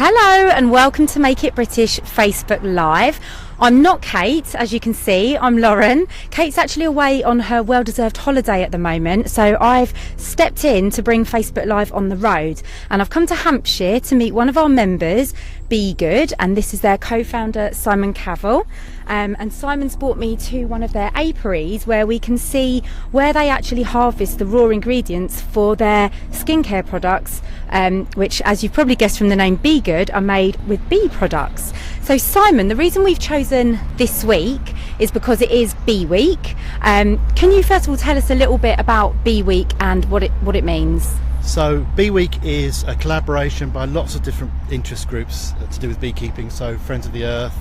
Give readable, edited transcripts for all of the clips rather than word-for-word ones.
Hello and welcome to Make It British Facebook Live. I'm not Kate, as you can see, I'm Lauren. Kate's actually away on her well-deserved holiday at the moment, so I've stepped in to bring Facebook Live on the road. And I've come to Hampshire to meet one of our members, Be Good, and this is their co-founder, Simon Cavell. And Simon's brought me to one of their apiaries where we can see where they actually harvest the raw ingredients for their skincare products, which, as you've probably guessed from the name Be Good, are made with bee products. So Simon, the reason we've chosen this week is because it is Bee Week. Can you first of all tell us a little bit about Bee Week and what it means? So Bee Week is a collaboration by lots of different interest groups to do with beekeeping, so Friends of the Earth,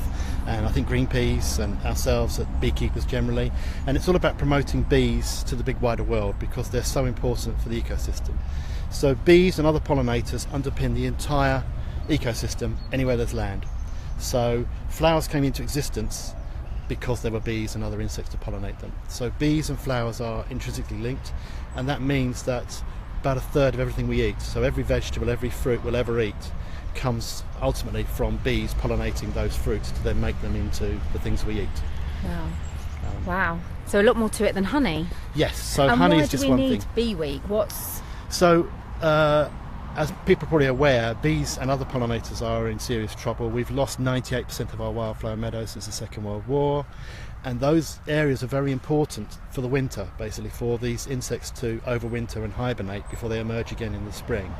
and I think Greenpeace and ourselves at Beekeepers generally, and it's all about promoting bees to the big wider world because they're so important for the ecosystem. So bees and other pollinators underpin the entire ecosystem anywhere there's land. So flowers came into existence because there were bees and other insects to pollinate them. So bees and flowers are intrinsically linked, and that means that about a third of everything we eat, so every vegetable, every fruit we'll ever eat, comes ultimately from bees pollinating those fruits to then make them into the things we eat. Wow. Wow. So a lot more to it than honey. Yes, so honey is just one thing. And why do we need Bee Week? So, as people are probably aware, bees and other pollinators are in serious trouble. We've lost 98% of our wildflower meadows since the Second World War, and those areas are very important for the winter, basically, for these insects to overwinter and hibernate before they emerge again in the spring.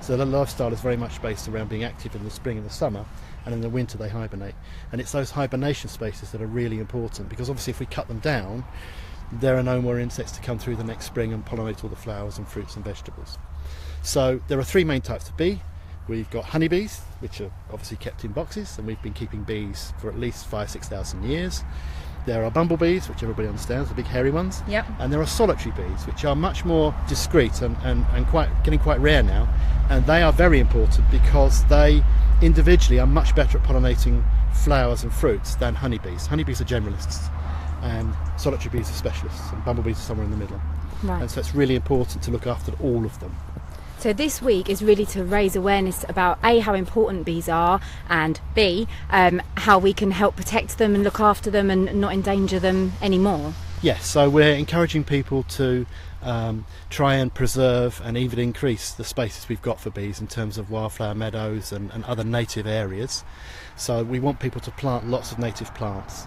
So their lifestyle is very much based around being active in the spring and the summer, and in the winter they hibernate. And it's those hibernation spaces that are really important, because obviously if we cut them down, there are no more insects to come through the next spring and pollinate all the flowers and fruits and vegetables. So there are three main types of bee. We've got honeybees, which are obviously kept in boxes, and we've been keeping bees for at least 5,000-6,000 years. There are bumblebees, which everybody understands, the big hairy ones. Yep. And there are solitary bees, which are much more discreet and getting quite rare now. And they are very important because they individually are much better at pollinating flowers and fruits than honeybees. Honeybees are generalists, and solitary bees are specialists, and bumblebees are somewhere in the middle. Right. And so it's really important to look after all of them. So this week is really to raise awareness about A, how important bees are, and B, how we can help protect them and look after them and not endanger them anymore. Yes, so we're encouraging people to try and preserve and even increase the spaces we've got for bees in terms of wildflower meadows and other native areas. So we want people to plant lots of native plants.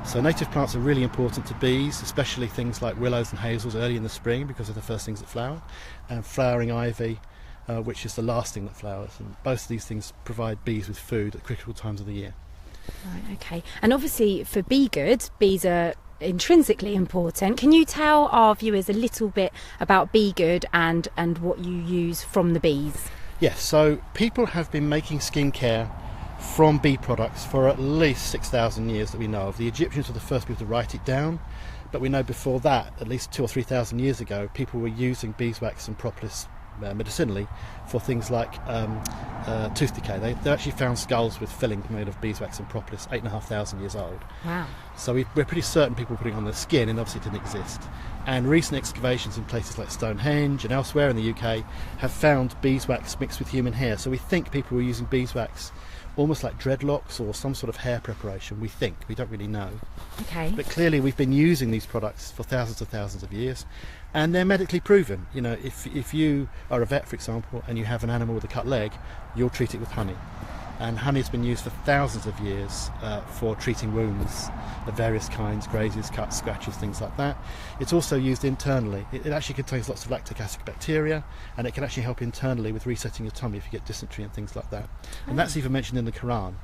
So native plants are really important to bees, especially things like willows and hazels early in the spring because they're the first things that flower, and flowering ivy, which is the last thing that flowers. And both of these things provide bees with food at critical times of the year. Right, okay. And obviously for Be Good, bees are intrinsically important. Can you tell our viewers a little bit about Be Good and what you use from the bees? Yes, so people have been making skincare from bee products for at least 6,000 years that we know of. The Egyptians were the first people to write it down, but we know before that, at least 2,000 or 3,000 years ago, people were using beeswax and propolis medicinally for things like tooth decay. They actually found skulls with fillings made of beeswax and propolis 8,500 years old. Wow. So we're pretty certain people were putting it on their skin, and obviously it didn't exist. And recent excavations in places like Stonehenge and elsewhere in the UK have found beeswax mixed with human hair. So we think people were using beeswax almost like dreadlocks or some sort of hair preparation. We think, we don't really know. Okay. But clearly we've been using these products for thousands of years, and they're medically proven. You know, if you are a vet, for example, and you have an animal with a cut leg, you'll treat it with honey. And honey has been used for thousands of years for treating wounds of various kinds, grazes, cuts, scratches, things like that. It's also used internally. It actually contains lots of lactic acid bacteria, and it can actually help internally with resetting your tummy if you get dysentery and things like that. And that's even mentioned in the Quran.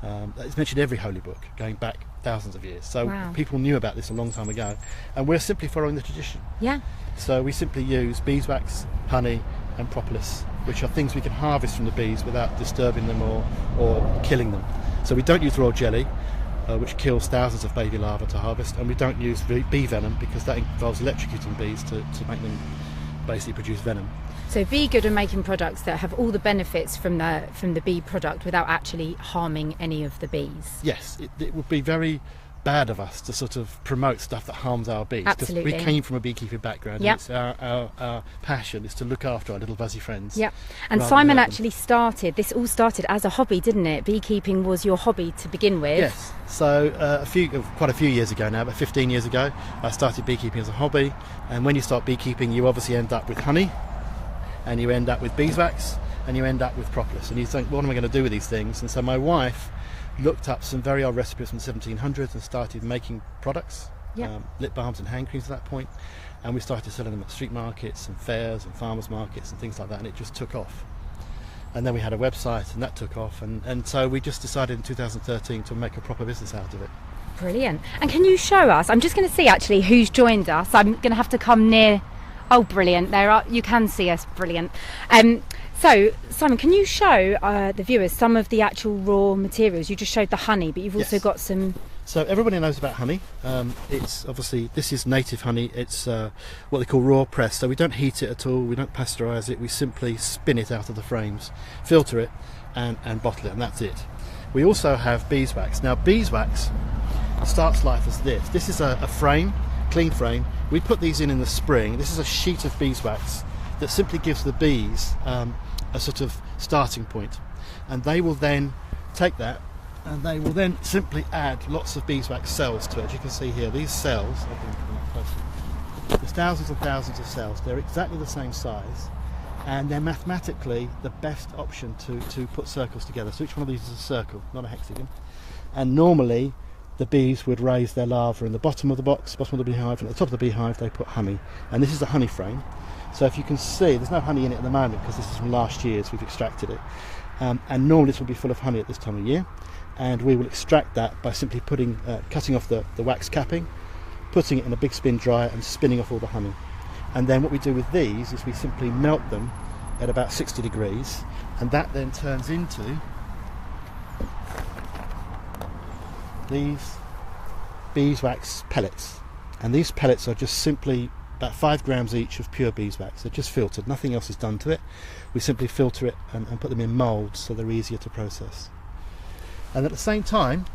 It's mentioned in every holy book, going back thousands of years. So wow. People knew about this a long time ago, and we're simply following the tradition. Yeah. So we simply use beeswax, honey, and propolis, which are things we can harvest from the bees without disturbing them or killing them. So we don't use royal jelly, which kills thousands of baby larvae to harvest, and we don't use bee venom because that involves electrocuting bees to make them basically produce venom. So Be Good are making products that have all the benefits from the bee product without actually harming any of the bees. Yes, it would be very bad of us to sort of promote stuff that harms our bees. 'Cause Absolutely. we came from a beekeeping background, Yep. and it's our passion is to look after our little buzzy friends. Yep. And rather Simon than hurt actually this all started as a hobby, didn't it? Beekeeping was your hobby to begin with. Yes. So quite a few years ago now, about 15 years ago, I started beekeeping as a hobby. And when you start beekeeping, you obviously end up with honey, and you end up with beeswax, and you end up with propolis. And you think, what am I going to do with these things? And so my wife looked up some very old recipes from the 1700s and started making products, Yep. lip balms and hand creams at that point. And we started selling them at street markets and fairs and farmers markets and things like that, and it just took off. And then we had a website, and that took off, and so we just decided in 2013 to make a proper business out of it. Brilliant. And can you show us? I'm just going to see actually who's joined us. I'm going to have to come near. Oh, brilliant! You can see us. Brilliant. So, Simon, can you show the viewers some of the actual raw materials? You just showed the honey, but you've also Yes. got some. So everybody knows about honey. It's obviously, this is native honey. It's what they call raw press. So we don't heat it at all. We don't pasteurise it. We simply spin it out of the frames, filter it, and bottle it, and that's it. We also have beeswax. Now, beeswax starts life as this. This is a frame, clean frame. We put these in the spring. This is a sheet of beeswax that simply gives the bees a sort of starting point, and they will then take that and they will then simply add lots of beeswax cells to it. As you can see here, these cells, there's thousands and thousands of cells. They're exactly the same size, and they're mathematically the best option to put circles together. So each one of these is a circle, not a hexagon. And normally the bees would raise their larvae in the bottom of the box, bottom of the beehive, and at the top of the beehive they put honey. And this is a honey frame. So if you can see, there's no honey in it at the moment because this is from last year's, we've extracted it. And normally this will be full of honey at this time of year. And we will extract that by simply cutting off the wax capping, putting it in a big spin dryer and spinning off all the honey. And then what we do with these is we simply melt them at about 60 degrees, and that then turns into these beeswax pellets. And these pellets are just simply about 5 grams each of pure beeswax. They're just filtered, nothing else is done to it. We simply filter it and put them in moulds so they're easier to process. And at the same time,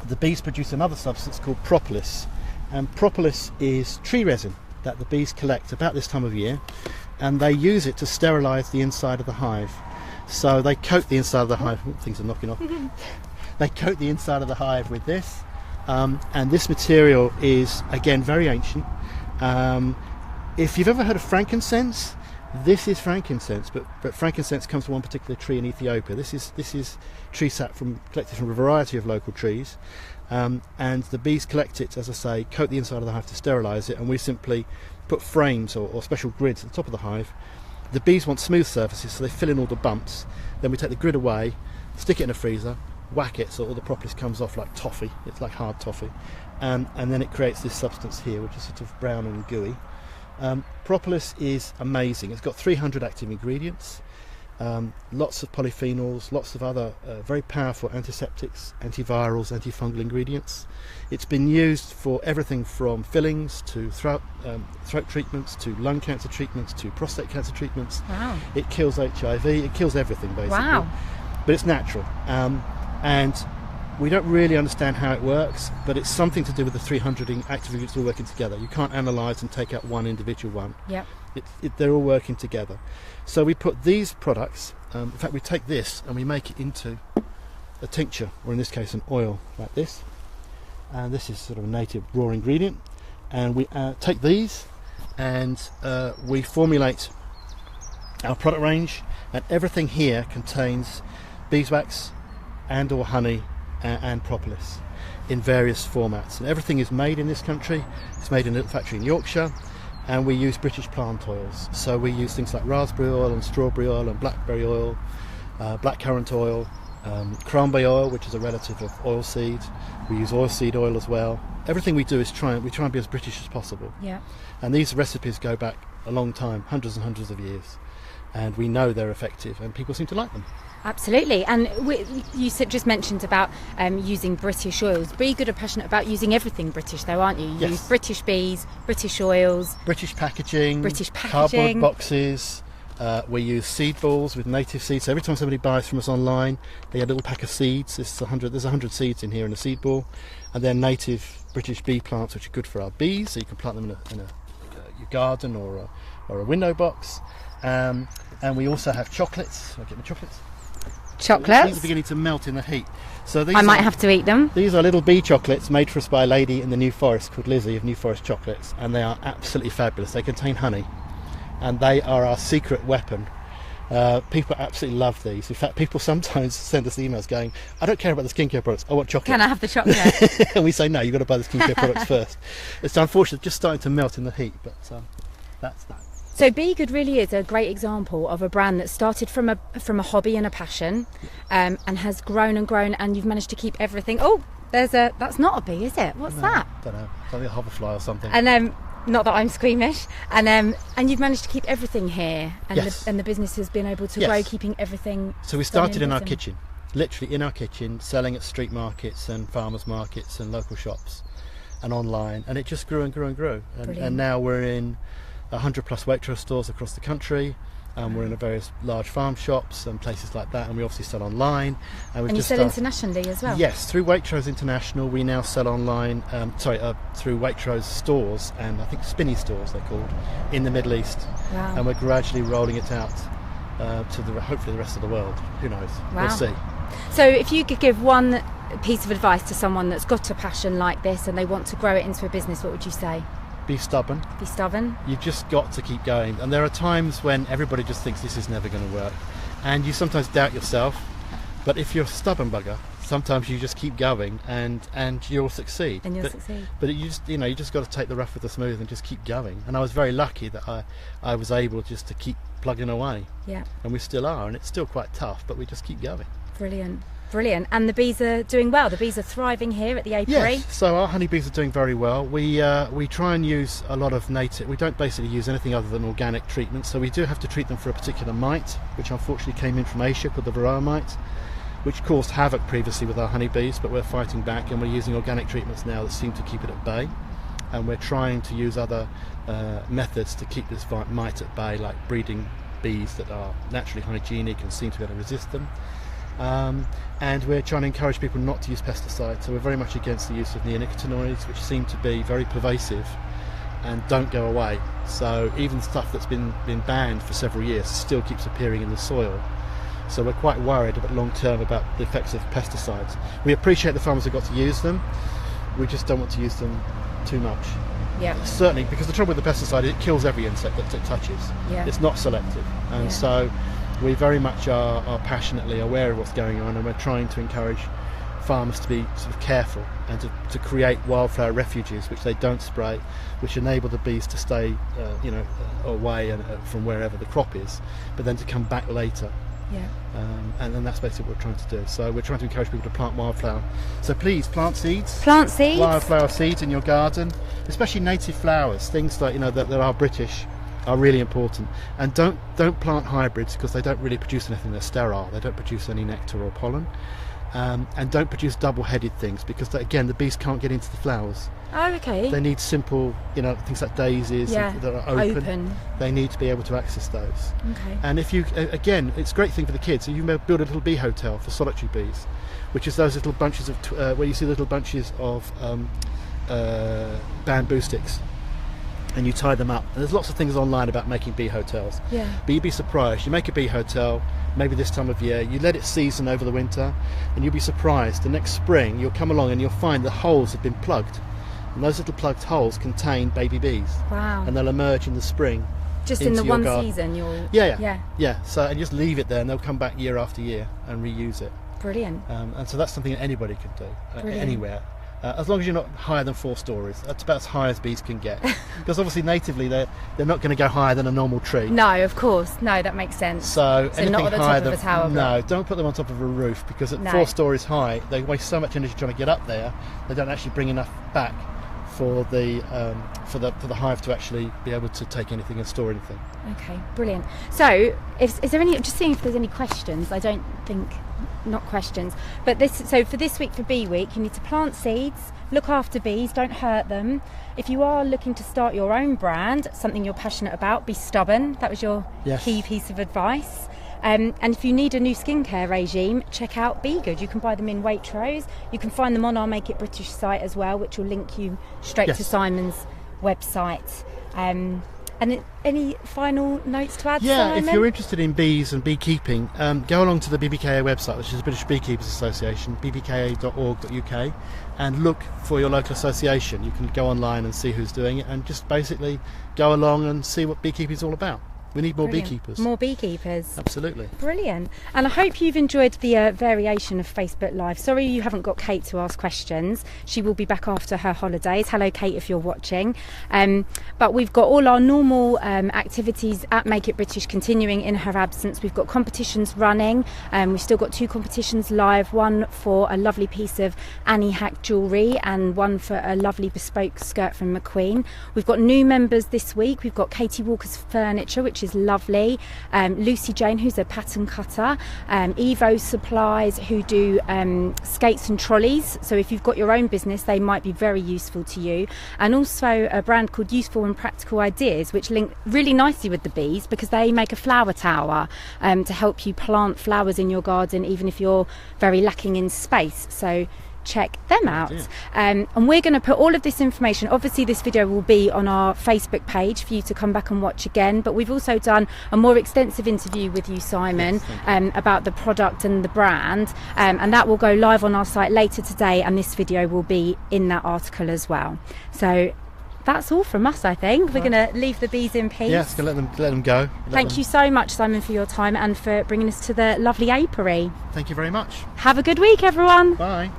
the bees produce another substance called propolis. And propolis is tree resin that the bees collect about this time of year, and they use it to sterilise the inside of the hive. So they coat the inside of the hive. Ooh, things are knocking off. They coat the inside of the hive with this, and this material is again very ancient. If you've ever heard of frankincense, this is frankincense, but frankincense comes from one particular tree in Ethiopia. This is tree sap collected from a variety of local trees, and the bees collect it, as I say, coat the inside of the hive to sterilise it, and we simply put frames or special grids at the top of the hive. The bees want smooth surfaces, so they fill in all the bumps. Then we take the grid away, stick it in a freezer, whack it so all the propolis comes off like toffee. It's like hard toffee, and then it creates this substance here, which is sort of brown and gooey. Propolis is amazing. It's got 300 active ingredients, lots of polyphenols, lots of other very powerful antiseptics, antivirals, antifungal ingredients. It's been used for everything from fillings to throat treatments to lung cancer treatments to prostate cancer treatments. Wow. It kills HIV, it kills everything basically. Wow. But it's natural, and we don't really understand how it works, but it's something to do with the 300 active ingredients all working together. You can't analyse and take out one individual one. Yep. They're all working together. So we put these products, in fact we take this and we make it into a tincture, or in this case an oil like this. And this is sort of a native raw ingredient. And we take these and we formulate our product range, and everything here contains beeswax and or honey and propolis in various formats, and everything is made in this country. It's made in a little factory in Yorkshire, and we use British plant oils. So we use things like raspberry oil and strawberry oil and blackberry oil, blackcurrant oil, cranberry oil, which is a relative of oilseed. We use oilseed oil as well. Everything we do is try and be as British as possible. Yeah. And these recipes go back a long time, hundreds and hundreds of years, and we know they're effective and people seem to like them. Absolutely. And you just mentioned about using British oils, but you're good and passionate about using everything British though, aren't you? You Yes. use British bees, British oils, British packaging, British cardboard packaging. boxes, We use seed balls with native seeds. So every time somebody buys from us online, they get a little pack of seeds. There's 100 seeds in here in a seed ball, and they're native British bee plants, which are good for our bees. So you can plant them in your garden or a window box. And we also have chocolates. I'll get my chocolates. Chocolates? These are beginning to melt in the heat. So these I might have to eat them. These are little bee chocolates made for us by a lady in the New Forest called Lizzie of New Forest Chocolates, and they are absolutely fabulous. They contain honey, and they are our secret weapon. People absolutely love these. In fact, people sometimes send us emails going, I don't care about the skincare products, I want chocolate. Can I have the chocolate? And we say, no, you've got to buy the skincare products first. It's unfortunate, just starting to melt in the heat, but that's that. So Be Good really is a great example of a brand that started from a hobby and a passion, and has grown and grown, and you've managed to keep everything. Oh, that's not a bee, is it? What's that? I don't know. Something a hoverfly or something. And not that I'm squeamish. And you've managed to keep everything here, and Yes. the business has been able to Yes. grow, keeping everything. So we started in our and- kitchen, literally in our kitchen, selling at street markets and farmers markets and local shops and online, and it just grew and grew and grew. And now we're in 100 plus Waitrose stores across the country. We're in various large farm shops and places like that, and we obviously sell online. And you sell internationally as well? Yes, through Waitrose International we now sell online, through Waitrose stores, and I think Spinney stores they're called, in the Middle East. Wow. And we're gradually rolling it out to hopefully the rest of the world. Who knows? Wow. We'll see. So if you could give one piece of advice to someone that's got a passion like this and they want to grow it into a business, what would you say? Be stubborn. Be stubborn. You've just got to keep going, and there are times when everybody just thinks this is never going to work, and you sometimes doubt yourself, but if you're a stubborn bugger, sometimes you just keep going and you'll succeed. And you'll succeed. But you just got to take the rough with the smooth and just keep going. And I was very lucky that I was able just to keep plugging away. Yeah. And we still are, and it's still quite tough, but we just keep going. Brilliant. And the bees are doing well. The bees are thriving here at the apiary. Yes, so our honeybees are doing very well. We try and use a lot of native. We don't basically use anything other than organic treatment. So we do have to treat them for a particular mite, which unfortunately came in from Asia, called the varroa mite, which caused havoc previously with our honeybees. But we're fighting back, and we're using organic treatments now that seem to keep it at bay. And we're trying to use other methods to keep this mite at bay, like breeding bees that are naturally hygienic and seem to be able to resist them. And we're trying to encourage people not to use pesticides, so we're very much against the use of neonicotinoids, which seem to be very pervasive and don't go away. So even stuff that's been banned for several years still keeps appearing in the soil. So we're quite worried about long term about the effects of pesticides. We appreciate the farmers have got to use them, we just don't want to use them too much. Yeah. Certainly, because the trouble with the pesticide is it kills every insect that it touches. Yeah. It's not selective, and so we very much are passionately aware of what's going on, and we're trying to encourage farmers to be sort of careful and to create wildflower refuges which they don't spray, which enable the bees to stay away and from wherever the crop is, but then to come back later. Yeah. And then that's basically what we're trying to do. So we're trying to encourage people to plant wildflower. So please plant seeds. Plant seeds. Wildflower seeds in your garden, especially native flowers, things like that are British, are really important. And don't plant hybrids, because they don't really produce anything. They're sterile. They don't produce any nectar or pollen. And don't produce double-headed things, because the bees can't get into the flowers. Oh, okay. They need simple, things like daisies that are open. They need to be able to access those. Okay. And if you, again, it's a great thing for the kids. So you may build a little bee hotel for solitary bees, which is those little bunches of, where you see little bunches of bamboo sticks, and you tie them up. And there's lots of things online about making bee hotels. Yeah. But you'd be surprised. You make a bee hotel, maybe this time of year, you let it season over the winter, and you'll be surprised. The next spring, you'll come along and you'll find the holes have been plugged. And those little plugged holes contain baby bees. Wow. And they'll emerge in the spring. Just in the into your one garden. season, you'll... Yeah. So, and just leave it there, and they'll come back year after year and reuse it. Brilliant. And so that's something that anybody can do, Brilliant. anywhere. As long as you're not higher than 4 stories. That's about as high as bees can get. Because obviously natively they're not going to go higher than a normal tree. No, of course. No, that makes sense. So anything not at the higher top of a tower no, block. don't put them on top of a roof, because at No. 4 stories high they waste so much energy trying to get up there. They don't actually bring enough back for the hive to actually be able to take anything and store anything. Okay, brilliant. So, is there any? Just seeing if there's any questions. I don't think, not questions, but for this week for Bee Week, you need to plant seeds, look after bees, don't hurt them. If you are looking to start your own brand, something you're passionate about, be stubborn. That was your key piece of advice. And if you need a new skincare regime, check out Be Good. You can buy them in Waitrose. You can find them on our Make It British site as well, which will link you straight to Simon's website. And any final notes to add, Simon? If you're interested in bees and beekeeping, go along to the BBKA website, which is the British Beekeepers Association, bbka.org.uk, and look for your local association. You can go online and see who's doing it, and just basically go along and see what beekeeping is all about. We need more beekeepers. More beekeepers. Absolutely. Brilliant. And I hope you've enjoyed the variation of Facebook Live. Sorry you haven't got Kate to ask questions. She will be back after her holidays. Hello, Kate, if you're watching. But we've got all our normal activities at Make It British continuing in her absence. We've got competitions running. We've still got 2 competitions live, one for a lovely piece of Annie Hack jewellery and one for a lovely bespoke skirt from McQueen. We've got new members this week. We've got Katie Walker's Furniture, which is lovely, Lucy Jane, who's a pattern cutter, Evo Supplies, who do skates and trolleys, so if you've got your own business they might be very useful to you, and also a brand called Useful and Practical Ideas, which link really nicely with the bees because they make a flower tower to help you plant flowers in your garden even if you're very lacking in space. So check them out. And we're going to put all of this information, obviously this video will be on our Facebook page for you to come back and watch again, but we've also done a more extensive interview with you, Simon, about the product and the brand, and that will go live on our site later today, and this video will be in that article as well. So that's all from us, I think. We're going to leave the bees in peace. Yes, let them go. Thank you so much, Simon, for your time and for bringing us to the lovely apiary. Thank you very much. Have a good week, everyone. Bye.